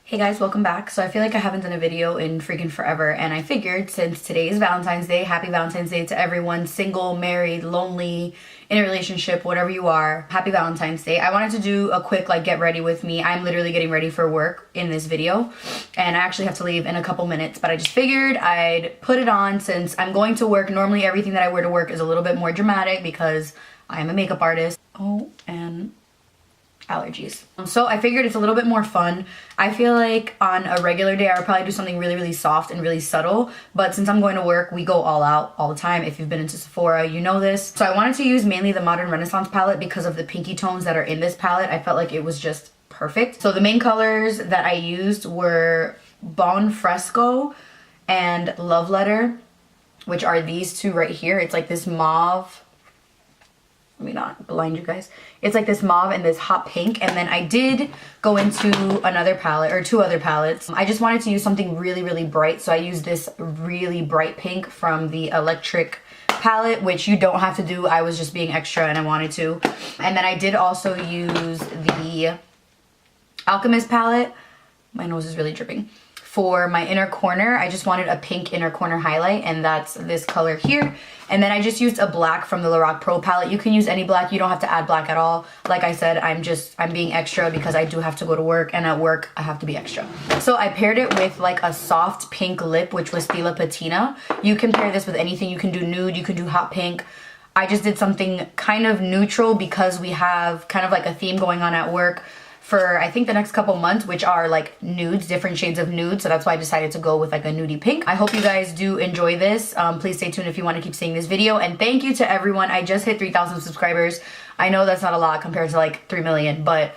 Hey guys, welcome back. So I feel like I haven't done a video in freaking forever, and I figured since today is Valentine's Day, happy Valentine's Day to everyone, single, married, lonely, in a relationship, whatever you are, happy Valentine's Day. I wanted to do a quick get ready with me. I'm literally getting ready for work in this video, and I actually have to leave in a couple minutes, but I just figured I'd put it on since I'm going to work. Normally everything that I wear to work is a little bit more dramatic because I am a makeup artist. Oh, and allergies. So I figured it's a little bit more fun. I feel like on a regular day I would probably do something really soft and really subtle, but since I'm going to work, we go all out all the time. If you've been into Sephora, you know this. So I wanted to use mainly the Modern Renaissance palette because of the pinky tones that are in this palette. I felt like it was just perfect. So the main colors that I used were Bon Fresco and Love Letter, which are these two right here. It's like this mauve. Let me not blind you guys. It's like this mauve and this hot pink. And then I did go into another palette, or two other palettes. I just wanted to use something really bright. So I used this really bright pink from the Electric palette, which you don't have to do. I was just being extra and I wanted to. And then I did also use the Alchemist palette. My nose is really dripping. For my inner corner, I just wanted a pink inner corner highlight, and that's this color here. And then I just used a black from the Lorac Pro palette. You can use any black. You don't have to add black at all. Like I said, I'm being extra because I do have to go to work, and at work I have to be extra. So I paired it with like a soft pink lip, which was Stila Patina. You can pair this with anything. You can do nude, you can do hot pink. I just did something kind of neutral because we have kind of like a theme going on at work for I think the next couple months, which are like nudes, different shades of nude. So that's why I decided to go with like a nudie pink. I hope you guys do enjoy this. Please stay tuned if you want to keep seeing this video. And thank you to everyone. I just hit 3,000 subscribers. I know that's not a lot compared to like 3 million, but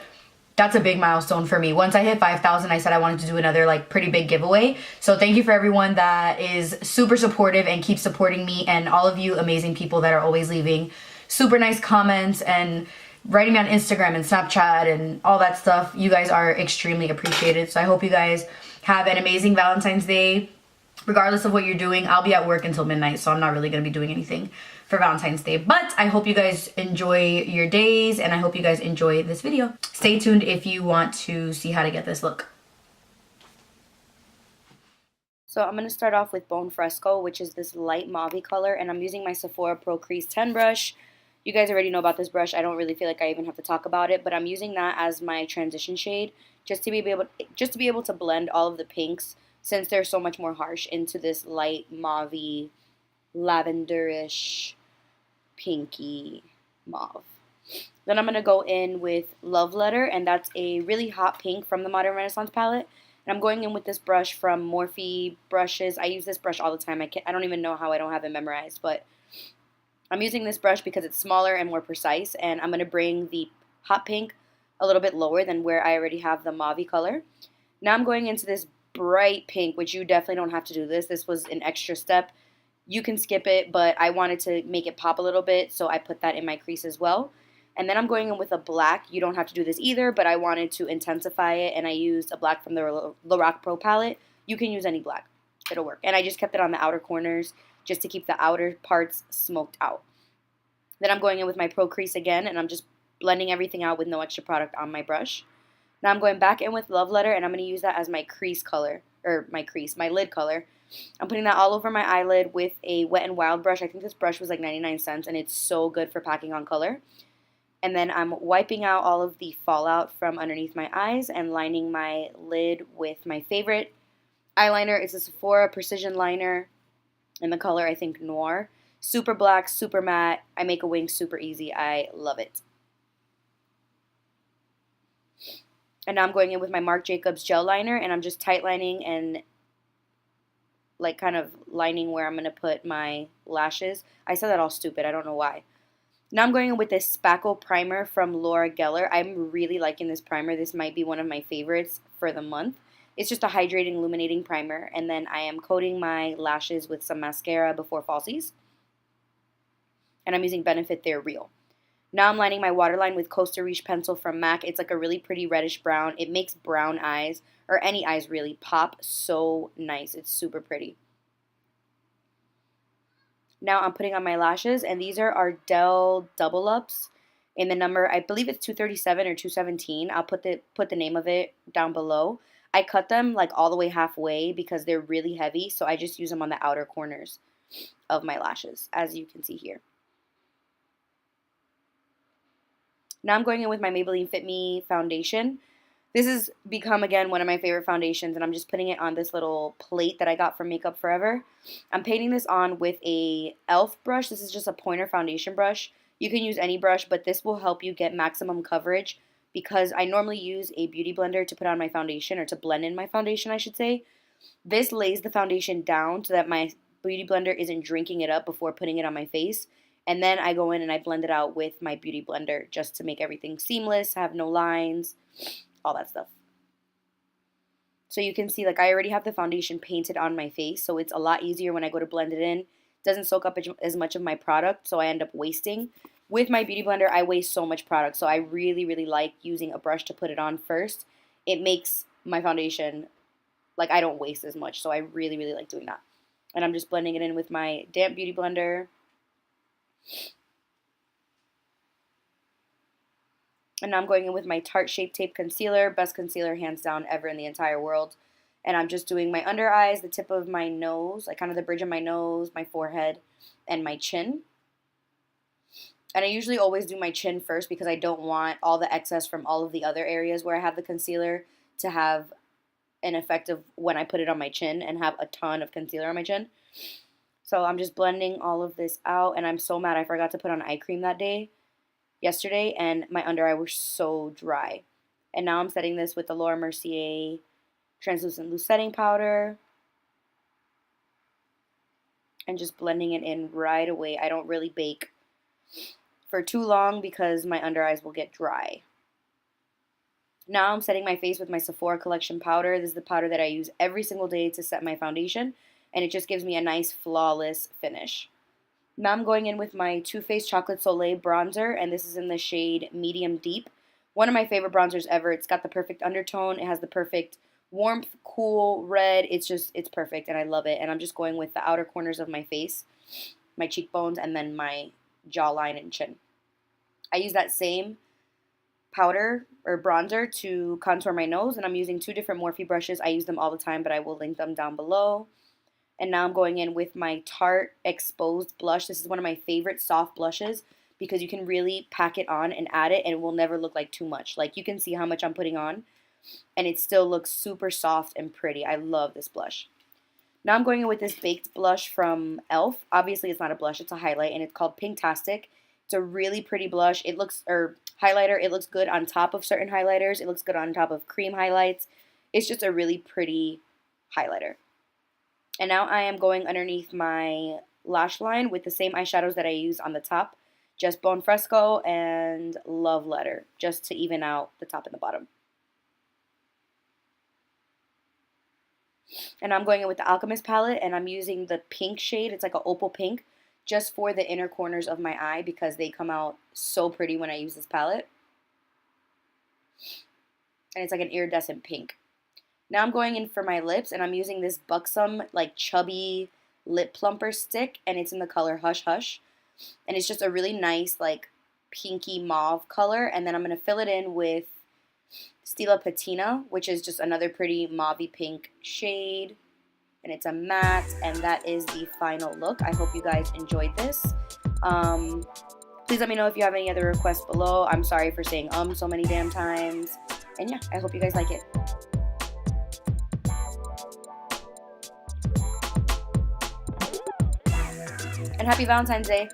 that's a big milestone for me. Once I hit 5,000, I said I wanted to do another like pretty big giveaway. So thank you for everyone that is super supportive and keeps supporting me, and all of you amazing people that are always leaving super nice comments and writing me on Instagram and Snapchat and all that stuff. You guys are extremely appreciated. So I hope you guys have an amazing Valentine's Day. Regardless of what you're doing, I'll be at work until midnight, so I'm not really going to be doing anything for Valentine's Day. But I hope you guys enjoy your days, and I hope you guys enjoy this video. Stay tuned if you want to see how to get this look. So I'm going to start off with Bone Fresco, which is this light mauve color, and I'm using my Sephora Pro Crease 10 brush. You guys already know about this brush. I don't really feel like I even have to talk about it, but I'm using that as my transition shade just to be able to blend all of the pinks, since they're so much more harsh, into this light mauve, lavenderish, pinky mauve. Then I'm going to go in with Love Letter, and that's a really hot pink from the Modern Renaissance palette. And I'm going in with this brush from Morphe Brushes. I use this brush all the time. I don't even know how I don't have it memorized, but I'm using this brush because it's smaller and more precise, and I'm going to bring the hot pink a little bit lower than where I already have the mauve color. Now I'm going into this bright pink, which you definitely don't have to do this. This was an extra step. You can skip it, but I wanted to make it pop a little bit, so I put that in my crease as well. And then I'm going in with a black. You don't have to do this either, but I wanted to intensify it, and I used a black from the Lorac Pro palette. You can use any black. It'll work. And I just kept it on the outer corners just to keep the outer parts smoked out. Then I'm going in with my Pro Crease again, and I'm just blending everything out with no extra product on my brush. Now I'm going back in with Love Letter, and I'm going to use that as my crease color, or my lid color. I'm putting that all over my eyelid with a Wet n Wild brush. I think this brush was like 99 cents, and it's so good for packing on color. And then I'm wiping out all of the fallout from underneath my eyes and lining my lid with my favorite eyeliner. It's a Sephora Precision Liner in the color, I think, Noir. Super black, super matte. I make a wing super easy. I love it. And now I'm going in with my Marc Jacobs gel liner, and I'm just tight lining and like kind of lining where I'm going to put my lashes. I said that all stupid. I don't know why. Now I'm going in with this Spackle primer from Laura Geller. I'm really liking this primer. This might be one of my favorites for the month. It's just a hydrating, illuminating primer. And then I am coating my lashes with some mascara before falsies. And I'm using Benefit They're Real. Now I'm lining my waterline with Costa Riche pencil from MAC. It's like a really pretty reddish brown. It makes brown eyes, or any eyes really, pop so nice. It's super pretty. Now I'm putting on my lashes, and these are Ardell Double Ups in the number, I believe it's 237 or 217. I'll put the name of it down below. I cut them like all the way halfway because they're really heavy, so I just use them on the outer corners of my lashes, as you can see here. Now I'm going in with my Maybelline Fit Me foundation. This has become, again, one of my favorite foundations, and I'm just putting it on this little plate that I got from Makeup Forever. I'm painting this on with a e.l.f. brush. This is just a pointer foundation brush. You can use any brush, but this will help you get maximum coverage because I normally use a beauty blender to put on my foundation, or to blend in my foundation, I should say. This lays the foundation down so that my beauty blender isn't drinking it up before putting it on my face. And then I go in and I blend it out with my beauty blender just to make everything seamless, have no lines, all that stuff. So you can see, like, I already have the foundation painted on my face, so it's a lot easier when I go to blend it in. It doesn't soak up as much of my product, so I end up wasting. With my beauty blender, I waste so much product, so I really, really like using a brush to put it on first. It makes my foundation, like, I don't waste as much, so I really, really like doing that. And I'm just blending it in with my damp beauty blender. And now I'm going in with my Tarte Shape Tape Concealer. Best concealer, hands down, ever in the entire world. And I'm just doing my under eyes, the tip of my nose, like kind of the bridge of my nose, my forehead, and my chin. And I usually always do my chin first because I don't want all the excess from all of the other areas where I have the concealer to have an effect of when I put it on my chin and have a ton of concealer on my chin. So I'm just blending all of this out. And I'm so mad I forgot to put on eye cream that day. Yesterday, and my under eye was so dry. And now I'm setting this with the Laura Mercier translucent loose setting powder and just blending it in right away. I don't really bake for too long because my under eyes will get dry. Now I'm setting my face with my Sephora Collection powder. This is the powder that I use every single day to set my foundation, and it just gives me a nice flawless finish. Now I'm going in with my Too Faced Chocolate Soleil bronzer, and this is in the shade Medium Deep. One of my favorite bronzers ever. It's got the perfect undertone. It has the perfect warmth, cool, red. It's perfect, and I love it. And I'm just going with the outer corners of my face, my cheekbones, and then my jawline and chin. I use that same powder or bronzer to contour my nose, and I'm using two different Morphe brushes. I use them all the time, but I will link them down below. And now I'm going in with my Tarte Exposed Blush. This is one of my favorite soft blushes because you can really pack it on and add it, and it will never look like too much. Like, you can see how much I'm putting on, and it still looks super soft and pretty. I love this blush. Now I'm going in with this baked blush from e.l.f. Obviously, it's not a blush. It's a highlight, and it's called Pinktastic. It's a really pretty blush. It looks, or highlighter, it looks good on top of certain highlighters. It looks good on top of cream highlights. It's just a really pretty highlighter. And now I am going underneath my lash line with the same eyeshadows that I use on the top. Just Bone Fresco and Love Letter, just to even out the top and the bottom. And I'm going in with the Alchemist palette, and I'm using the pink shade. It's like an opal pink, just for the inner corners of my eye because they come out so pretty when I use this palette. And it's like an iridescent pink. Now I'm going in for my lips, and I'm using this Buxom, like, chubby lip plumper stick, and it's in the color Hush Hush. And it's just a really nice, like, pinky mauve color. And then I'm going to fill it in with Stila Patina, which is just another pretty mauvey pink shade. And it's a matte, and that is the final look. I hope you guys enjoyed this. Please let me know if you have any other requests below. I'm sorry for saying so many damn times. And yeah, I hope you guys like it. And happy Valentine's Day.